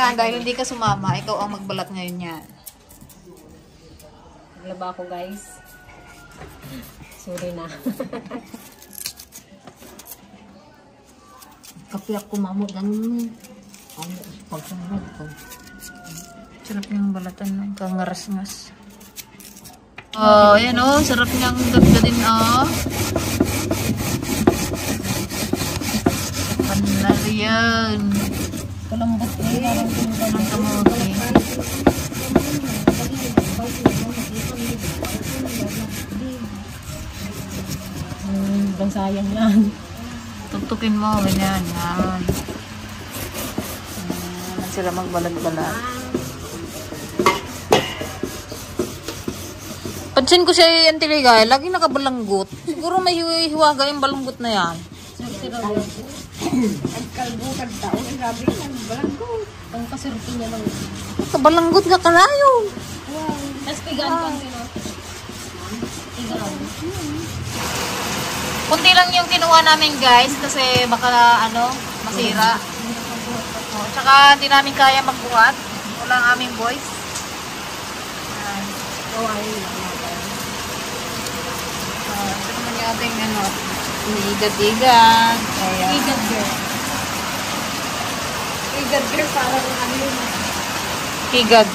Kaya dahil hindi ka sumama, ikaw ang magbalat ngayon yan. Naglaba ako guys. Sorry na. Kapi ako mamot ganun. Ang pagsunod ko. Sarap niyang balatan ng kangaras-ngas. Oh, ayan oh. Sarap niyang gadgadin oh. Panari yan. Kalambot eh. Ang kamote. Bang sayang yan. Tuktukin mo. Ganyan. Yan. Sila magbalat-balat. Pansin ko siya yung tiligay, lagi nakabalanggot. Siguro may hiwaga yung balanggot na yan. Ang kalbukan tao. Ang grabe yan. Balanggot. Ang kasurti niya lang. Kabalanggot nga kalayo. Tapos tigaan pa sila. Tigaan. Kunti lang yung kinuha namin guys kasi baka masira. Tsaka hindi namin kaya magbuhat. Wala ang aming boys. Ayan. Oh, ay. Ito naman yung ating igad-igad. Igad girl. Igad girl parang ano yun. Igad.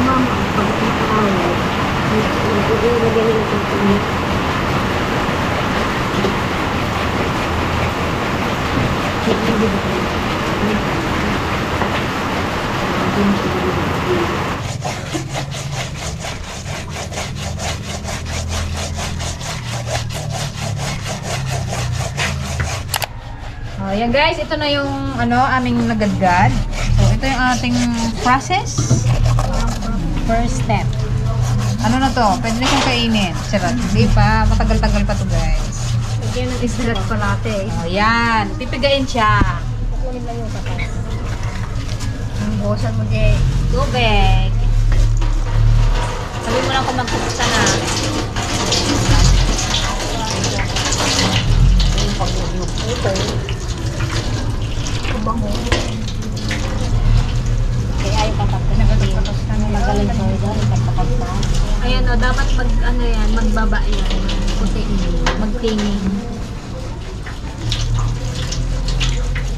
Umama. Pagkakawin. Ilagay nila sa tingin. Oh, yan guys, ito na yung aming nagadgad. So, ito yung ating process. First step. Ano na to? Pwede na siyang kainin. Sarap. Hindi pa. Matagal-tagal pa to guys. Lagyan ng islat palate. Oh, yan. Pipigain siya. Kukunin lang yung katas. Buhusan mo dyan. Tubig. Sabi mo lang kung magpupusta na. Kabango. Kaya ayaw patapos na Magaling sa ito. Ipagpapagpa. Ayan o, dapat magbaba yan. Putiin. Magtingin.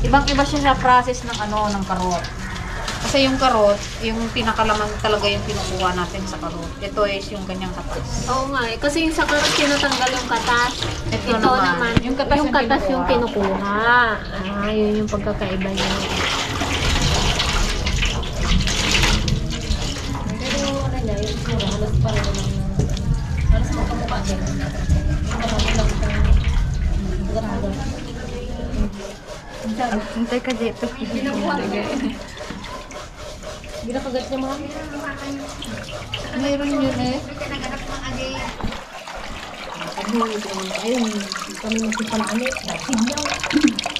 Ibang-iba siya sa process ng ng karot. Kasi yung karot, yung pinakalaman talaga yung pinukuha natin sa karot. Ito is yung kanyang katas. Oo nga eh. Kasi yung sa karas tinatanggal yung katas. Ito Ito naman, naman. yung katas yung yung kinukuha. Yun yung pagkakaiba niya. Pero ano niya, yung sura, halos parang naman. Halos makamukha din. Hintay ka dito. Hindi na kagat niya mga. Mayroon yun eh. Ayun, kami nagsipalaan eh.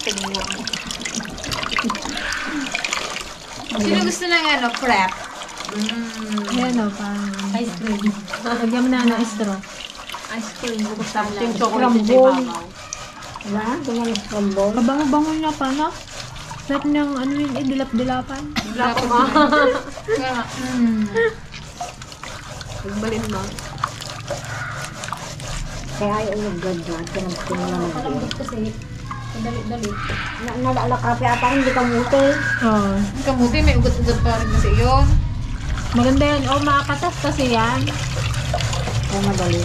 Signaw. Sino gusto ng prep? Ayan o, parang ice cream. Lagyan mo na ng straw. Ice cream. Yung chocolate sa ibabaw. Wala? Tumalas kambol. Kabango-bango niya pa na. Sarap niyang yun dilap-dilapan. Lapos mo. Nagbalin mo. Kaya ayaw nag-graduate. Kaya nag-graduate. Kalambot kasi. Dali-dali. Nalala ka pa parang hindi ka muti. Oo. Ang kamuti, may ugat-ugat pa rin kasi yun. Maganda yan. Makakatas kasi yan. Kaya madali.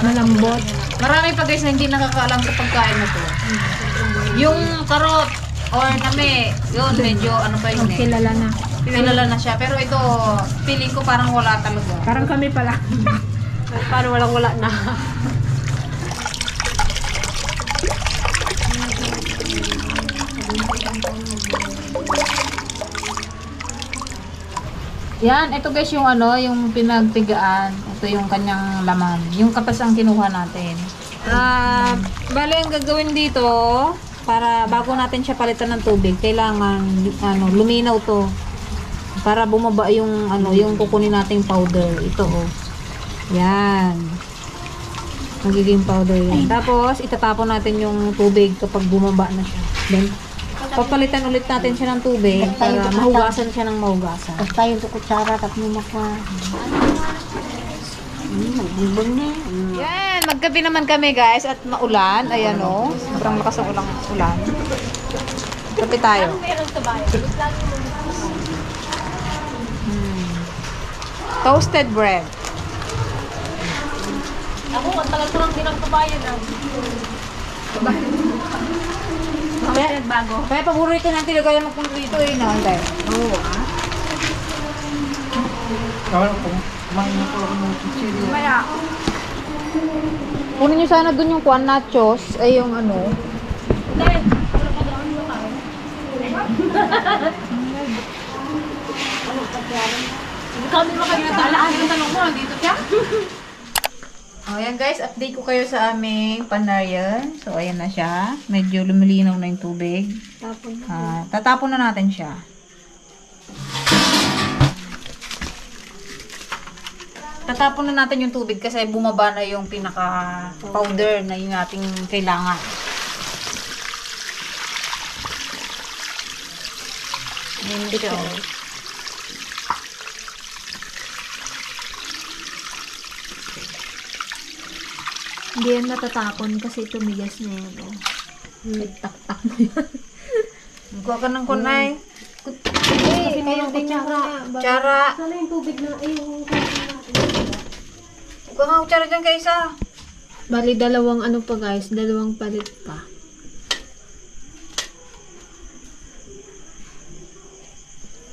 Malambot. Marami pa guys na hindi nakakaalam sa pagkain na to. Yung karot or name, yun medyo pa yun eh. Kilala na. Kilala na siya. Pero ito, feeling ko parang wala talaga. Parang kami pala. Parang walang-wala na. Yan, ito guys yung yung pinagtigaan. Ito yung kanyang laman. Yung katas ang kinuha natin. Bale, ang gagawin dito, para bago natin siya palitan ng tubig, kailangan luminaw to. Para bumaba yung yung kukunin nating powder. Ito oh. Yan. Magiging powder yan. Tapos itatapon natin yung tubig kapag bumaba na siya. Then Papalitan ulit natin siya ng tubig para mahugasan siya ng mahugasan. Tapos tayo sa kutsara, tapos mumakwa. Magbibon na. Yan, maggabi naman kami guys at maulan. Ayan o, sobrang lakas ng ulan. Kape tayo. Toasted bread. Ako, ang tagal ko lang din ang kabayan ah. Kaya paborito natin lagayan ng dito eh, nanday. Oo, Maya. Kunin nyo sana dun yung kuan nachos, ay yung ano. Kami makagatalaan yung tanong mo, dito siya? Oh, ayan guys, update ko kayo sa aming panaryan. So, ayan na siya. Medyo lumilinaw na yung tubig. Tatapon na natin siya. Tatapon na natin yung tubig kasi bumaba na yung pinaka-powder na yung ating kailangan. Ayan siya. Hindi yan matatapon kasi tumigas na yan. Oh. Tak-tak mo yan. Magkuha ka ng kunay. Kasi kayo din yung Tsara. sana yung tubig na yung Magkuha ka ng tsara dyan kaysa. Bali, dalawang ano pa guys, dalawang palit pa.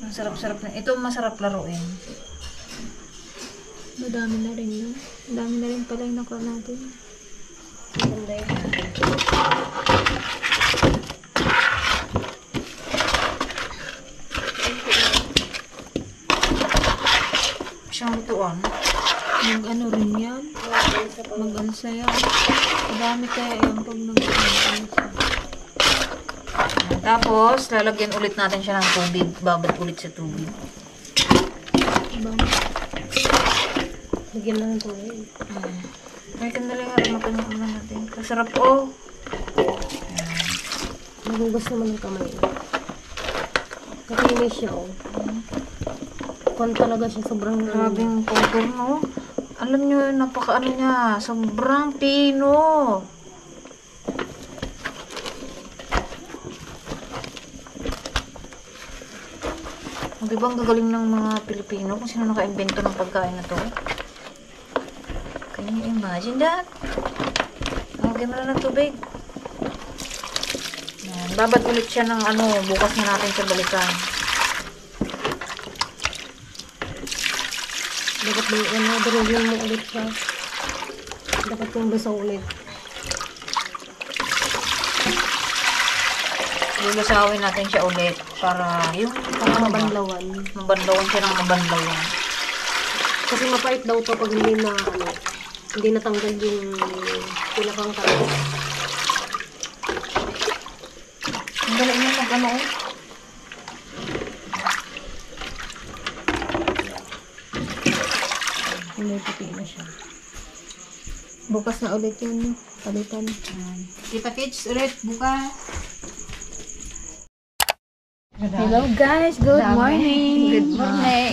Ang sarap-sarap na. Ito masarap laruin. Madami na rin yun. Madami na rin pala yung nakuha natin. Siyang lutuan. Mag-ano rin yan. Mag-alsa yan. Madami kaya yan pag nag-alsa. Tapos, lalagyan ulit natin siya ng tubig. Babad ulit sa tubig. Lagyan na ng tubig. May kandali nga rin matanong na natin. Kasarap oh. Magugas naman ng kamay. Kakinis siya, oh. Kung talaga siya sobrang... Grabing powder no. Alam nyo, napaka ano niya. Sobrang pino. Di ba ang gagaling ng mga Pilipino kung sino naka-invento ng pagkain na to? Can you imagine that? Lagyan mo na ng tubig. Yan. Babad ulit siya ng ano, bukas na natin siya balikan. Dapat may ano, durugin mo ulit siya. Dapat yung basa ulit. Lulusawin natin siya ulit para yung Mabanlawan. mabanlawan siya ng mabanlawan. Kasi mapait daw to pag hindi na, ano, hindi natanggal yung pinakang kalat. Ang galing niya mag-ano oh. Hindi puti na siya. Bukas na ulit yun. Palitan. Kita kids ulit bukas. Hello guys, good morning. Good morning.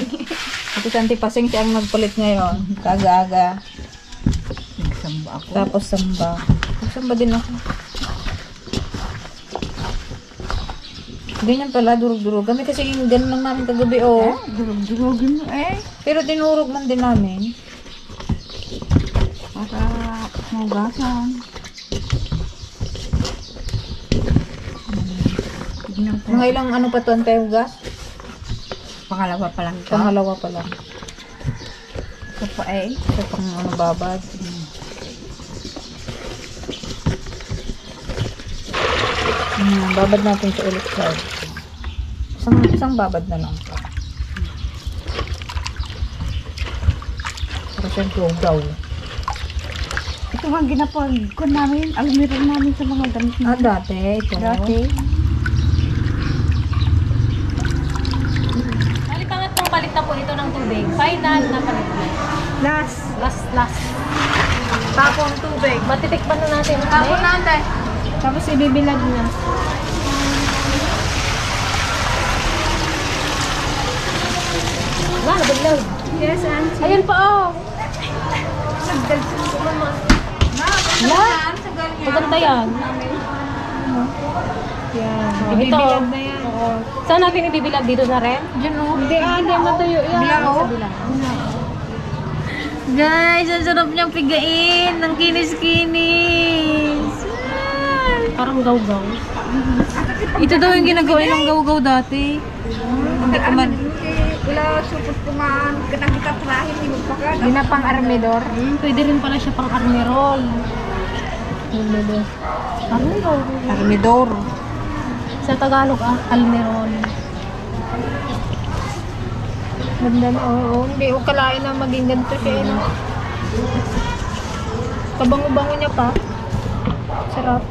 Ate Santi Pasing siya ang nagpalit ngayon. Kaga-aga. Nagsamba ako. Tapos samba. Nagsamba din ako. Ganyan pala, durug-durug. Kami kasi yung ganun lang namin kagabi, oh. Durugin mo eh. Pero dinurog man din namin. Para mahugasan. Mga ilang ano pa to, antay hugas? Pangalawa pa lang ito. Pangalawa pa lang. Ito pa eh. Ito pang ano babad. Babad natin siya ulit sa isang babad na lang. Para siyang gaw. Ito ang ginapag ko namin. Alumiro namin sa mga damit na. Dati, ito. Dati. Palit pong palit na po ito ng tubig. Final na palit na. Last. Last. Tapon tubig. Matitikman na natin. Tapon natin. Tapos ibibilad na. Ba, nabulag. Yes, auntie. Ayan pa, oh. Yan. Maganda yan. Yan. Oh, Ibibilad na yan. Oo. Saan natin ibibilad dito sa ren? Diyan oh. Hindi, hindi matuyo yan. Bila, oh. Sa bila. Guys, ang sarap niyang pigain ng kinis-kinis. Parang gaw-gaw. Ito daw yung ginagawa ng gaw-gaw dati. Hindi ko man. Ginapang armidor. Pwede rin pala siya pang armerol. Armerol. Armidor. Sa Tagalog, almerol. Ganda na, oo. Hindi ko kalain na maging ganito siya. No? Kabango-bango niya pa. Sarap.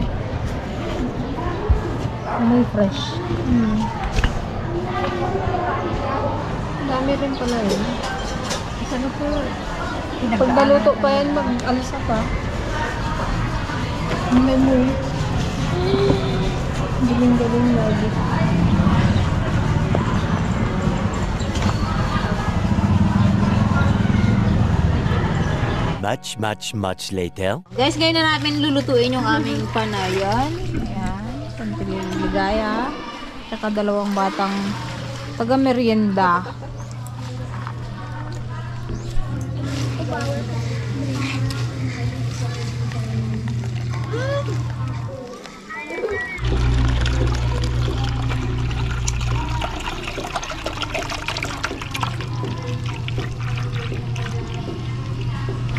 Amoy fresh. Dami rin pala yun. Ano po? Pag naluto pa yan, mag-alsa pa. May mo. Galing-galing lagi. Much later. Guys, ngayon na namin lulutuin yung aming panayan. Ayan. Pantiling ligaya. Saka dalawang batang taga-merienda.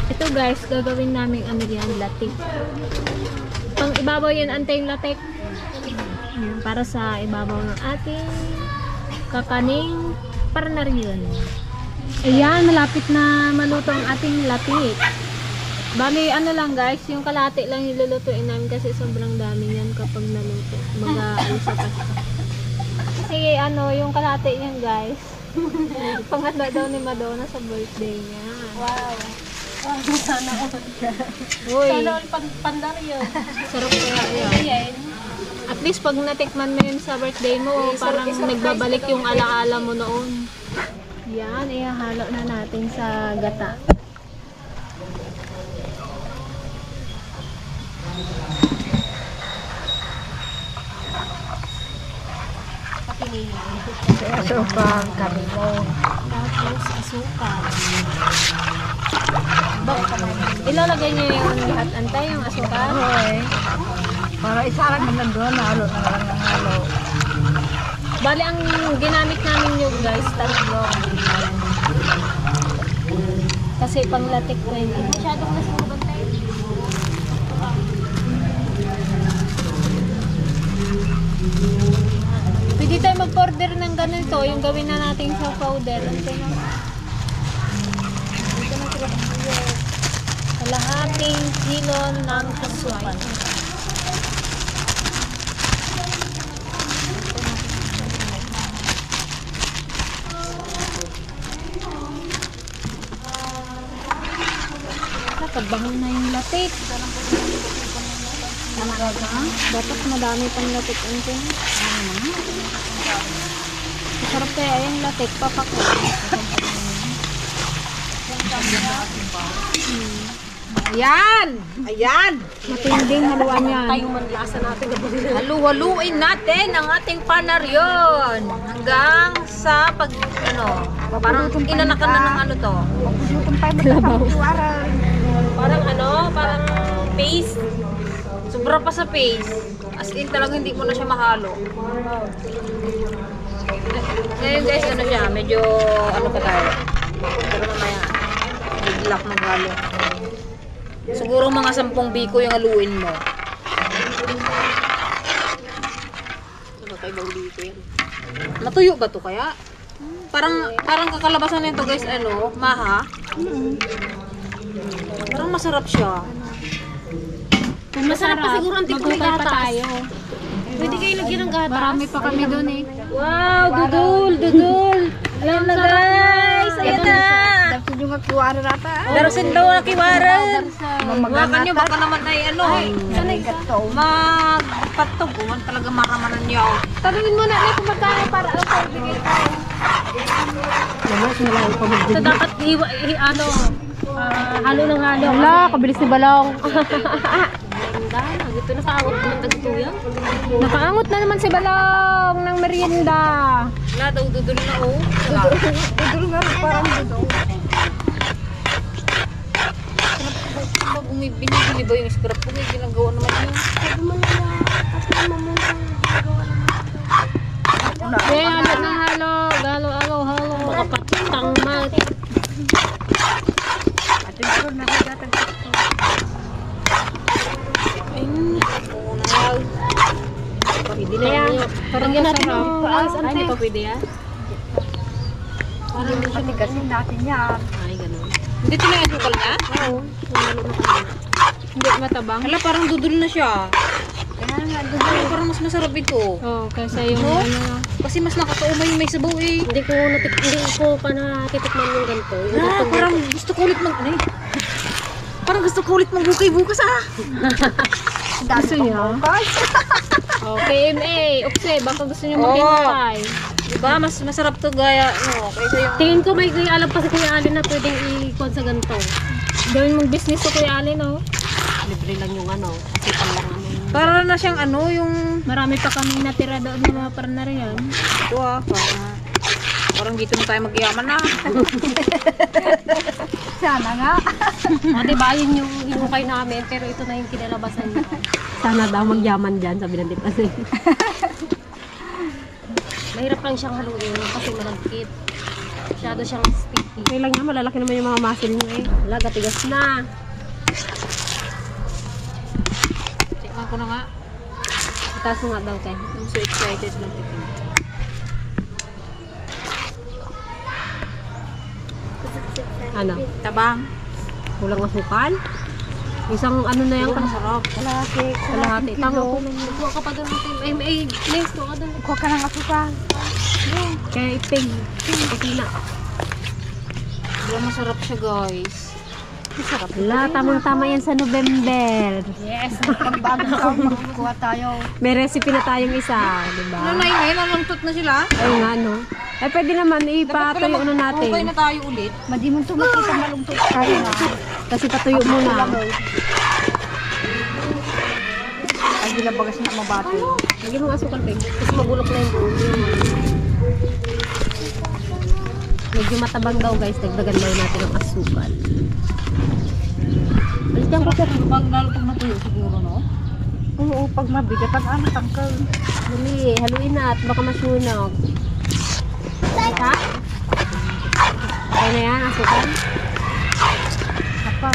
Ito guys, gagawin namin ano yan, latik. Pang ibabaw yan, antay latik. Ayan, para sa ibabaw ng ating kakaning parnaryon. Ayan, malapit na maluto ang ating latik. Bali, ano lang guys, yung kalahati lang nilulutuin namin kasi sobrang dami yan kapag naluto. Mag-alisa pa siya. Kasi ano, yung kalahati yan guys. Panghanda daw ni Madonna sa birthday niya. Wow. Sana all. Uy, Sana all pandaryo. sarap kaya yan. At least pag natikman mo yun sa birthday mo, parang nagbabalik yung alaala mo noon. Yan, ihahalo na natin sa gata. Asukang kami mo. Tapos asukal. Ilalagay niyo yung lahat antay, yung asukal. Okay. Para isarang mo nandun, nahalo na lang ng halo. Bali, ang ginamit namin yung guys, tatlo. Kasi panglatik ko yun. Masyadong nasuban tayo. Pwede tayo mag-order ng ganito, yung gawin na natin sa powder. Dito na sila. Kalahating kilo ng asukal. Nakabangon na yung latik. Dapat madami pang latik ang tin. Masarap kaya yung latik, papako. Ayan! Ayan! Matinding haluan yan. Tayong manlasa natin. Halu-haluin natin ang ating panaryon hanggang sa pag, ano, parang inanakan na ng ano to. Parang ano, parang Paste. Sobra pa sa paste. As in talaga hindi mo na siya mahalo. Ngayon guys, ano siya, medyo ano pa tayo. Pero mamaya, biglock maghalo. Siguro mga 10 biko yung haluin mo. kakaibang dito yan. Matuyo ba to kaya? Parang kakalabasan nito guys, ano, maha. Parang masarap siya. Kung Masarap pa siguro ang tipo may magkukay pa gatas. tayo. Pwede kayo lagyan ng gatas. Marami pa kami doon eh. Wow, dudul! Alam na guys, ayan na! Darusin daw na kiwara. Makan nyo, baka naman ay ano. Magpatog. Talaga maramanan niyo. Tanungin mo na kung magkano para ang bigay tayo. Naman, sinalayo pa So, mag-video. dapat halo ng halo. Wala, kabilis ni Balong. Merienda. Ito nakaangot naman tagtuya. Nakaangot na naman si Balong ng merienda. Wala daw, dudul na oh. Dudul nga, parang dudul. Pag binibili ba yung scrap ko, may ginagawa naman yun. Kaya halo ng halo. Halo. Makapatang mat. Pwede na yan. Parang Lagyan natin masarap. ng rice, Ay, ante. hindi pa pwede yan. Parang hindi siya tigasin natin yan. Ay, ganun. Hindi ito na yung sukal niya? Oo. Hindi matabang. Hala, parang dudul na siya. Ay, parang mas masarap ito. Oo, kaysa yung No? ano. Kasi mas nakakaumay yung may sabaw eh. Hindi ko pa natitikman yung ganito. Yung Ah, ganito. parang gusto ko ulit parang gusto ko ulit magbukay bukas ah. Gusto niyo? Oh, KMA. Ukse, baka gusto niyo Oo. makinapay. Diba? Mas masarap to gaya, kaysa yung... Tingin ko may alam pa si Kuya Alin na pwedeng i-kuhan sa ganito. Gawin mong business ko Kuya Alin, oh. Libre lang yung ano. Kasi lang ano. Para na siyang yung... Marami pa kaming natira doon ng mga partner yan. Ito parang dito na tayo magyaman na. Sana nga. O diba, yun yung hinukay namin, pero ito na yung kinalabasan niya. Sana daw magyaman dyan, sabi ng Tita Sing. Mahirap lang siyang haluin kasi malagkit. Masyado siyang sticky. Okay lang niya, malalaki naman yung mga muscle niya eh. Wala, gatigas na. Tikman ko na nga. Itaas mo nga daw kayo. I'm so excited lang. Ano? Tabang. Kulang asukal? Isang ano na yan, Masarap. kalahati. Tama ko lang. Kuha ka pa doon natin. Ay, Blaze, kuha ka doon. Kuha ka ng asukal. Kaya ipig. Okay na. Diba masarap siya guys. Masarap. Wala, tamang-tama yan sa November. Yes! Kuha tayo. May recipe na tayong isa, di ba? Ngayon, nalungtot na sila. Ayun nga, no? Eh, pwede naman, ipatuyo ano natin. Okay na tayo ulit. Madi mo ito makita malungtot tayo na. Kasi patuyo muna. Ay, gilabagas na mabati. Lagyan mo asukal, Peg. Kasi magulok na yung buo. Medyo matabang daw, guys. Dagdagan daw natin ang asukal. Balikan ko, sir. Lalo pag natuyo siguro, no? Oo, pag mabigat, pag tangkal. Dali, haluin na at baka masunog. Ha? Okay na yan, asukal. Apa?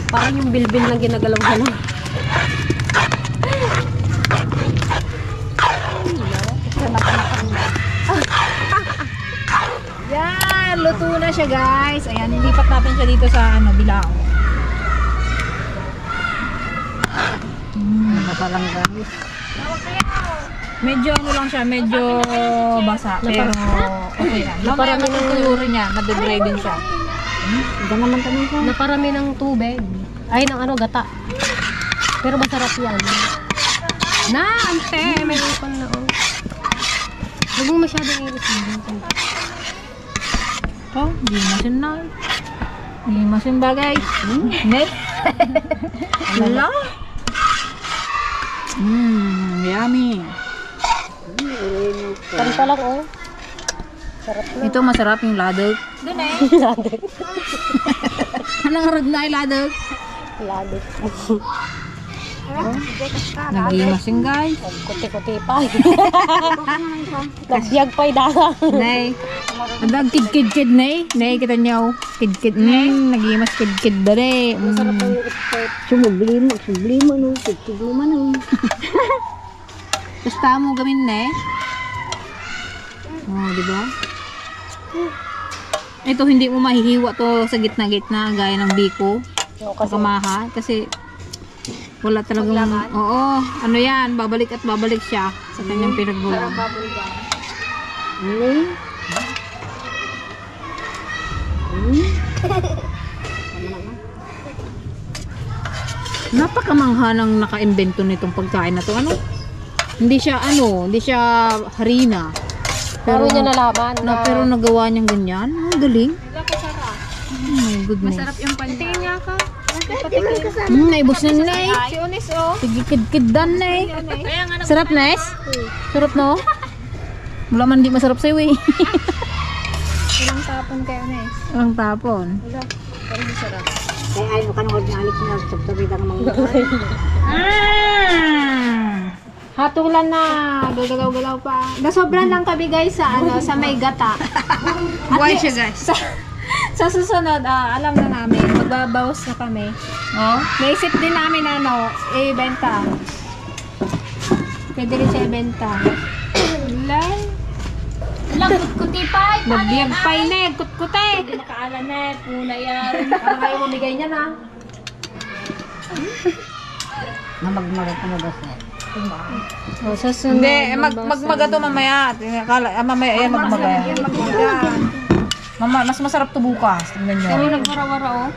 Parang yung bilbil lang ginagalaw-galaw. Yan, luto na siya guys. Ayan, nilipat natin siya dito sa bilao. Napalang guys. Medyo lang siya, medyo basa. Pero okay lang. Mamaya matutuyo rin niya, madedry din siya. Diyan naman kami sa... Naparami ng tubig. Ay, ng gata. Pero masarap yan. Na, ante! May upal na, oh. Huwag mo masyadong ilis. Oh, di masin na. Di masin ba guys? Net? Wala? Yummy. Kanta lang, oh. Ito masarap yung ladog. Doon eh. Ladog. Anong harag na yung ladog? Ladog. Nag-imasing guys. Kuti-kuti pa. Nagbiyag pa idara. Nay. Adag kid-kid-kid nay. Nay, kita niyo. Kid-kid. Nag-imas kid-kid dali. Masarap pa yung expert. Sublima no. Kid-kid mo man no. Basta mo gamin na eh. Oh, di ba? Ito hindi mo mahihiwa to sa gitna-gitna gaya ng biko. Kamaha kasi wala talagang oo, ano yan, babalik at babalik siya sa kanyang pinagbulan. Napakamangha ng naka-invento nitong pagkain na to. Ano? Hindi siya harina. Pero niya nalaman na, Pero nagawa niyang ganyan. Ang galing. Oh my goodness. Masarap yung pan. Tingin nga ka. Naibos na na eh. Si Onis, oh. Sige, kid-kidan na eh. Kaya nga Sarap na eh. Sarap no? Wala man di masarap sa'yo eh. ilang tapon kayo, Onis. Ang tapon. Pero masarap. Hatulan na. Gagalaw-galaw pa. Nasobran lang kami guys sa sa may gata. Why siya guys? Sa susunod, alam na namin, magbabawas na kami. Oh? Naisip din namin ibenta. Pwede rin siya ibenta. Lan. Lang, kutipay. Nabiyag pay na, kutkute. Hindi makaalan na, puna yan. Parang ayaw mamigay niya na. na magmagat na ba siya? O, susunod. Hindi, magmaga to mamaya. Mamaya yan magmaga. Mama, mas masarap to bukas. Tingnan nyo. Pero nagwara-wara, oh.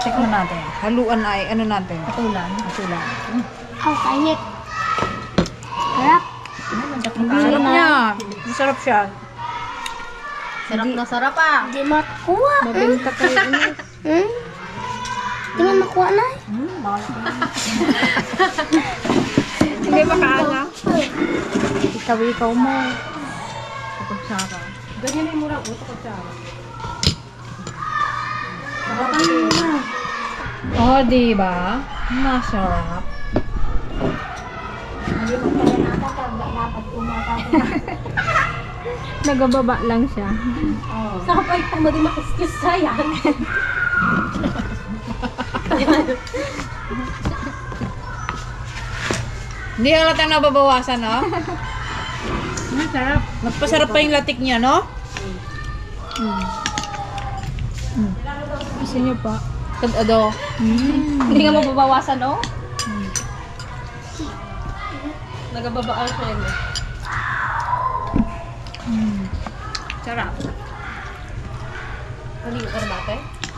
Tikman natin. Haluan ay, ano natin? Patulan. Oh, kainit. Sarap. Sarap niya. Masarap siya. Sarap na sarap, ah. Di makuha. Mabenta kayo, Onis. Di mo makuha na. Hindi makaala. Ikaw mo. Ganyan na yung murang uto ko siya. Oh, diba? Masarap. Nagababa lang siya. Sa kapay pa mo di makiskis sayang. Hindi halatang nababawasan, no? Masarap. Magpasarap pa yung latik niya, no? Gusto niyo pa? Tad-ado. Hindi nga mababawasan, oh. Nagababaan siya yun. Sarap. Maligo ka na ba, ate?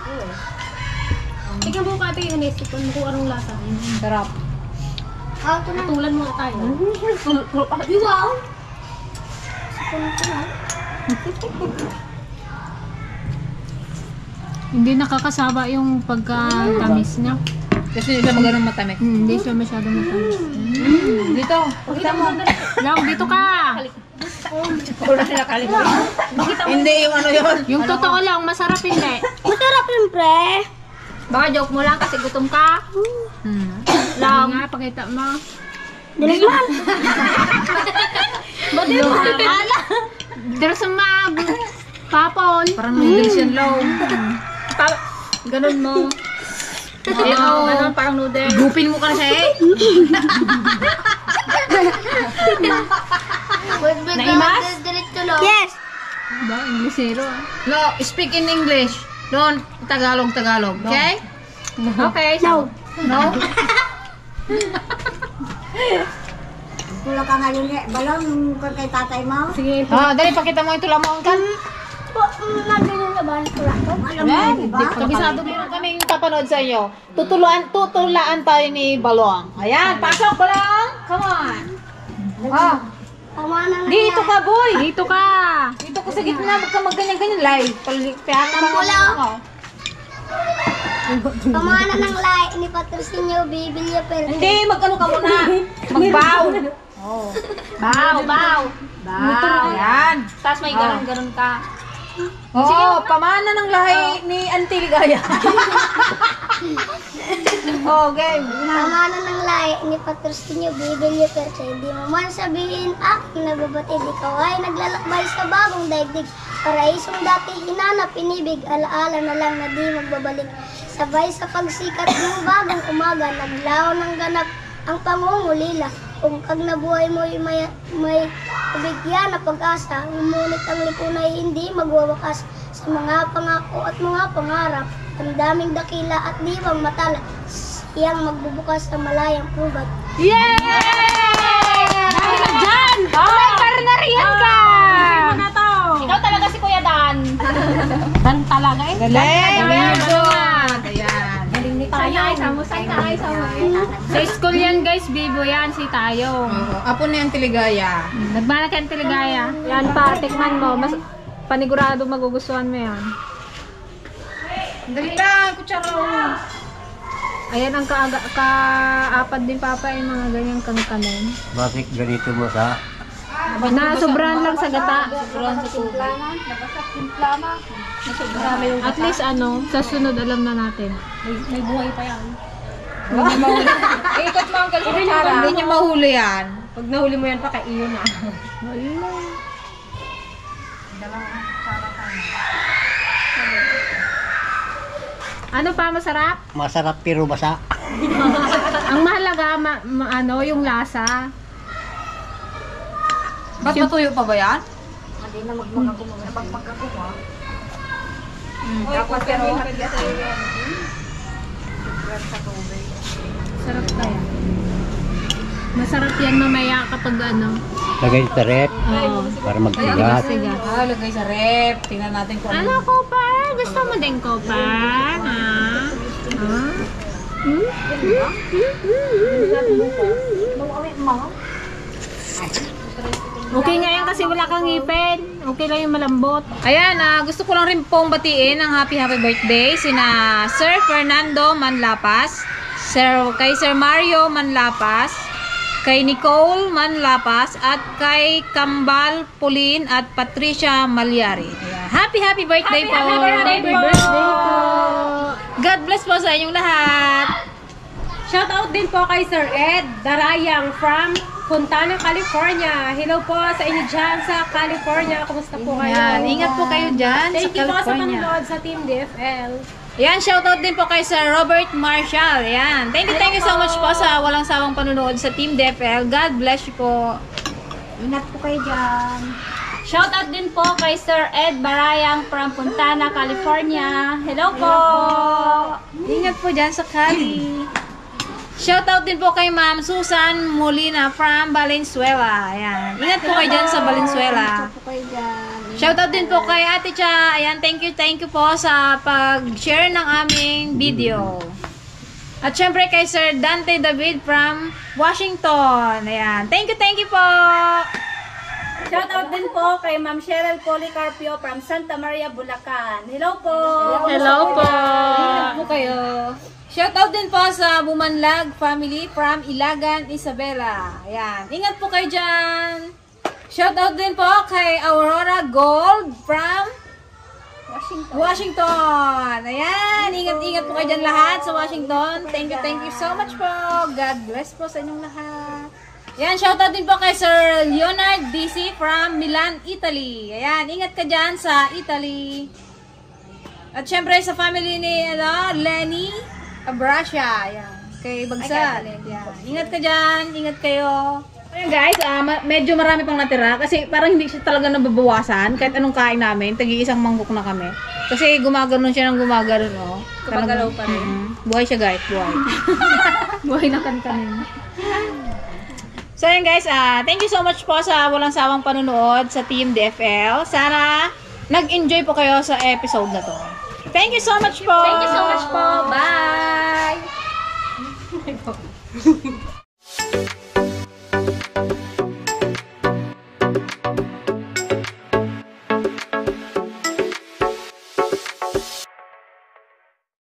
Oo. Tingnan mo ka, ate, yung inisip ko kung anong lasa. Sarap. Tulan mo tayo. Wow! Hindi nakakasaba yung pagka-tamis niya. Kasi hindi siya magandang matamik. Hindi siya masyadong matamis. Dito, pakita mo. Lang, dito ka! Hindi yung ano yun. Yung totoo lang, masarap hindi. Masarap yun, pre. Baka joke mo lang kasi gutom ka. Lang. Nga, pakita mo. Diligman. Ba't yung ala? There's a mag. Papon. Parang noodles yan, low. Ganun mo. Ganun, parang noodle. Gupin mo ka na siya eh. Naimas? Yes. Ba, Inglesero ah. No, speak in English. Don't Tagalog. Okay? Okay, so. No? Wala ka nga yun eh. Balong kay tatay mo. Sige, Dali, pakita mo yung tulamon kan. Nandun yung laban ko lang. Alam mo, di ba? Kabisado meron kaming kapanood sa inyo. Tutulaan tayo ni Balong. Ayan, pasok Balong! Come on! Tama na Dito ka, boy! dito ka. Dito ka sa gitna, huwag ka magganyan-ganyan live. Pamana ng lahi ni Patrocinio Bibilya pero Hindi, mag-ano ka muna. Mag-bow. Bow. Bow. Yan. Tapos may ganun ka. Oo, pamana ng lahi ni Auntie Ligaya. Okay. pamana ng lahi ni Patrocinio Bibilya pero hindi mo man sabihin nababatid ikaw ay naglalakbay sa bagong daigdig paraisong dati hinanap inibig alaala na lang na di magbabalik sabay sa pagsikat ng bagong umaga naglaho ng ganap ang pangungulila kung kag nabuhay mo may bigyan na pag-asa ngunit ang lipunay hindi magwawakas sa mga pangako at mga pangarap ang daming dakila at diwang matala siyang magbubukas sa malayang pugat. Yay! Dahil na dyan! May karnarihan ka! Ikaw talaga si Kuya Dan. Dan talaga eh. Galing. Galing. Ayan. Saan tayo? Sa school yan guys, Bibo yan, si Tayo. Apo ni Auntie Ligaya. Nagmana ka ng Teligaya. Yan pa, tikman mo. Mas panigurado magugustuhan mo yan. Dali lang, kutsara. Ayan ang kaapat din papa yung mga ganyang kangkanon. Bakit ganito mo sa? Na sobrahan lang sa gata. Sobrang sa tubig. At least sa sunod alam na natin. May buhay pa yan. Ikot mo ang kalkutsara. Hindi niya mahuli yan. Pag nahuli mo yan pa, kay iyo na. Ano pa masarap? Masarap pero basa. Ang mahalaga, yung lasa. Ba't matuyo pa ba yan? Sarap kaya. Masarap yan mamaya kapag Lagay sa rep Oo. para magsigat. Sigat. Lagay sa rep. Tingnan natin kung Ano ko pa? Gusto mo din ko pa? Ha? Okay nga yan kasi wala kang ngipin. Okay lang yung malambot. Ayan, gusto ko lang rin pong batiin ang happy birthday sina Sir Fernando Manlapas, kay Sir Mario Manlapas, kay Nicole Manlapas, at kay Kambal Pauline at Patricia Malyari. Ayan. Happy birthday po! Happy birthday po! God bless po sa inyong lahat! Shoutout din po kay Sir Ed Darayang from Fontana, California. Hello po sa inyo dyan sa California. Kumusta po kayo? Ayan, ingat po kayo dyan sa Thank you po sa California. panonood sa Team DFL. Ayan, shoutout din po kay Sir Robert Marshall. Ayan. Thank you so much po sa walang sawang panunood sa Team DFL. God bless you po. Ingat po kayo dyan. Shoutout din po kay Sir Ed Barayang from Fontana, California. Hello po! Ingat po dyan sa Cali. Shoutout din po kay Ma'am Susan Molina from Valenzuela. Ayan. Ingat po kayo dyan sa Valenzuela. Shoutout din po kay Ate Cha. Ayan, thank you po sa pag-share ng aming video. At syempre kay Sir Dante David from Washington. Ayan, thank you po. Shoutout din po kay Ma'am Cheryl Policarpio from Santa Maria, Bulacan. Hello po! Hello po. Ingat po kayo. Shoutout din po sa Bumanlag family from Ilagan, Isabela. Ayan, ingat po kayo dyan. Shoutout din po kay Aurora Gold from Washington. Ayan, ingat po kayo dyan lahat sa Washington. Thank you so much po. God bless po sa inyong lahat. Ayan, shoutout din po kay Sir Leonard DC from Milan, Italy. Ayan, ingat ka dyan sa Italy. At syempre sa family ni Lenny Abrasia. Ayan, kay Bagsat. Ayan, ingat ka dyan, ingat kayo. Ayan guys, medyo marami pang natira kasi parang hindi siya talaga nababawasan kahit anong kain namin. Tagi-isang mangkok na kami. Kasi gumagano siya ng gumagano, no? Gumagalaw pa rin. Buhay siya guys, buhay. Buhay na kankanin. So ayan guys, thank you so much po sa walang sawang panunood sa Team DFL. Sana nag-enjoy po kayo sa episode na to. Thank you so much po! Thank you so much po! Bye!